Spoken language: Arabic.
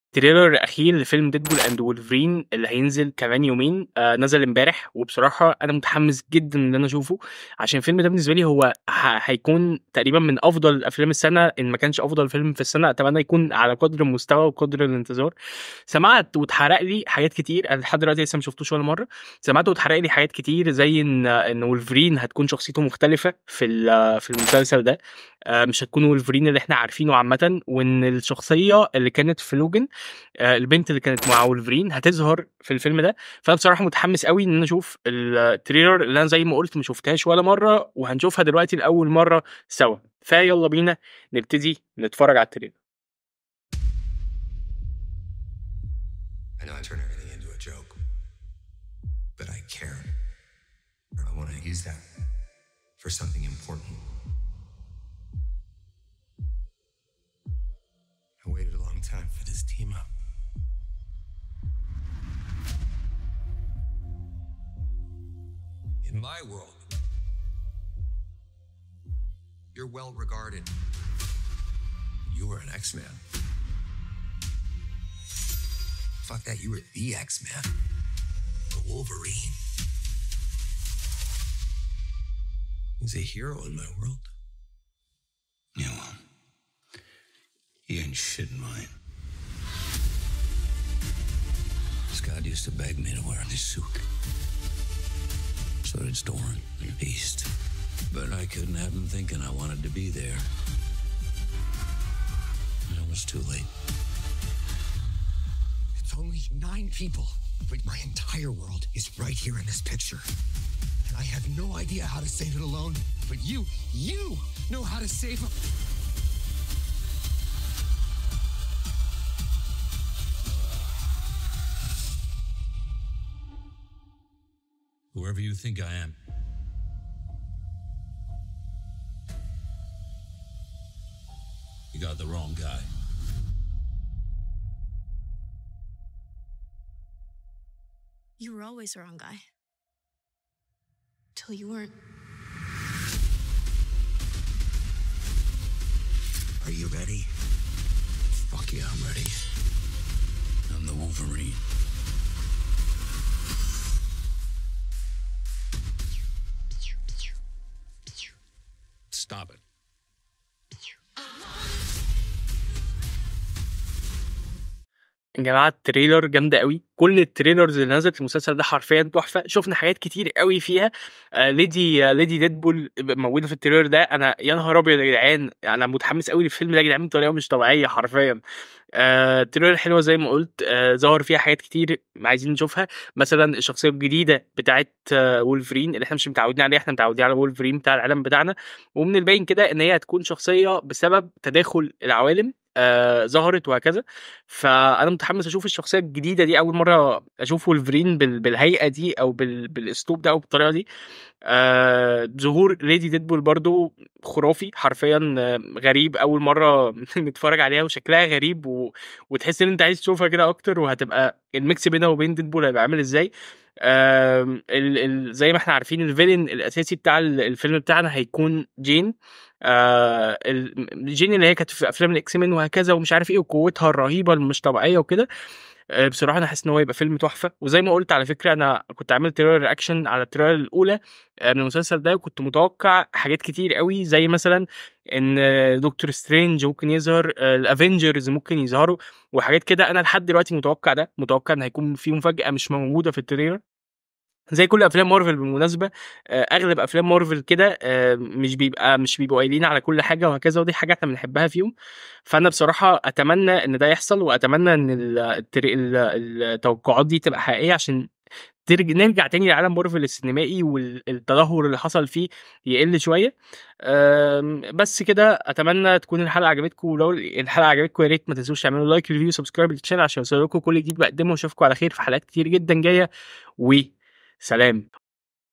التريلر الاخير لفيلم ديدبول اند وولفرين اللي هينزل كمان يومين نزل امبارح، وبصراحه انا متحمس جدا ان انا اشوفه، عشان الفيلم ده بالنسبه لي هو هيكون تقريبا من افضل افلام السنه، ان ما كانش افضل فيلم في السنه. اتمنى يكون على قدر المستوى وقدر الانتظار. سمعت واتحرق لي حاجات كتير، انا لحد دلوقتي لسه ما شفتوش ولا مره. سمعت واتحرق لي حاجات كتير زي ان وولفرين هتكون شخصيته مختلفه في المسلسل ده. مش هتكون وولفرين اللي احنا عارفينه عامه، وان الشخصيه اللي كانت في لوجن، البنت اللي كانت مع وولفرين، هتظهر في الفيلم ده. فانا بصراحه متحمس قوي ان انا اشوف التريلر اللي انا زي ما قلت ما شفتهاش ولا مره، وهنشوفها دلوقتي لاول مره سوا. فيلا بينا نبتدي نتفرج على التريلر. I know I turn everything into a joke, but I care. I want to use that for something important. I waited a long time for this team up. In my world, you're well regarded. You were an X-Man. Fuck that, you were the X-Man. The Wolverine. He's a hero in my world. Yeah, well, he ain't shit in mine. Scott used to beg me to wear this suit. So did Storm, the Beast. But I couldn't have him thinking I wanted to be there. And it was too late. It's only 9 people, but my entire world is right here in this picture. And I have no idea how to save it alone, but you know how to save it. Whoever you think I am, you got the wrong guy. You were always the wrong guy. Till you weren't. Are you ready? Fuck yeah, I'm ready. I'm the Wolverine. Stop it. يا جماعه التريلر جامده قوي، كل التريلرز اللي نزلت في المسلسل ده حرفيا تحفه. شفنا حاجات كتير قوي فيها. ليدي ديدبول موجوده في التريلر ده. انا يا نهار ابيض يا جدعان، انا متحمس قوي للفيلم ده يا جدعان بطريقه مش طبيعيه حرفيا. التريلر حلوه زي ما قلت. ظهر فيها حاجات كتير عايزين نشوفها، مثلا الشخصيه الجديده بتاعت وولفرين اللي احنا مش متعودين عليها. احنا متعودين على وولفرين بتاع العالم بتاعنا، ومن الباين كده ان هي هتكون شخصيه بسبب تداخل العوالم ظهرت وهكذا. فانا متحمس اشوف الشخصيه الجديده دي، اول مره اشوف وولفرين بالهيئه دي او بالاسلوب ده او بالطريقه دي. ظهور ليدي ديدبول برضو خرافي حرفيا. غريب، اول مره نتفرج عليها وشكلها غريب وتحس ان انت عايز تشوفها كده اكتر، وهتبقى الميكس بينها وبين ديدبول هيبقى عامل ازاي. زي ما احنا عارفين الفيلن الاساسي بتاع الفيلم بتاعنا هيكون جين. جين اللي هي كانت في افلام الاكس مان وهكذا ومش عارف ايه، وقوتها الرهيبه المش طبيعيه وكده. بصراحه انا حاسس ان هو يبقى فيلم تحفه. وزي ما قلت على فكره، انا كنت عامل تريلر رياكشن على التريلر الاولى من المسلسل ده، وكنت متوقع حاجات كتير قوي، زي مثلا ان دكتور سترينج ممكن يظهر، الافنجرز ممكن يظهروا وحاجات كده. انا لحد دلوقتي متوقع ده، متوقع ان هيكون في مفاجاه مش موجوده في التريلر زي كل افلام مارفل بالمناسبه. اغلب افلام مارفل كده مش بيبقوا قايلين على كل حاجه وهكذا، ودي حاجه احنا بنحبها فيهم. فانا بصراحه اتمنى ان ده يحصل، واتمنى ان التوقعات دي تبقى حقيقيه، عشان نرجع تاني لعالم مارفل السينمائي والتدهور اللي حصل فيه يقل شويه. بس كده اتمنى تكون الحلقه عجبتكم، ولو الحلقه عجبتكم يا ريت ما تنسوش تعملوا لايك ريفيو سبسكرايب للشانل عشان يوصلكم كل جديد بقدمه. واشوفكم على خير في حلقات كتير جدا جايه، وسلام.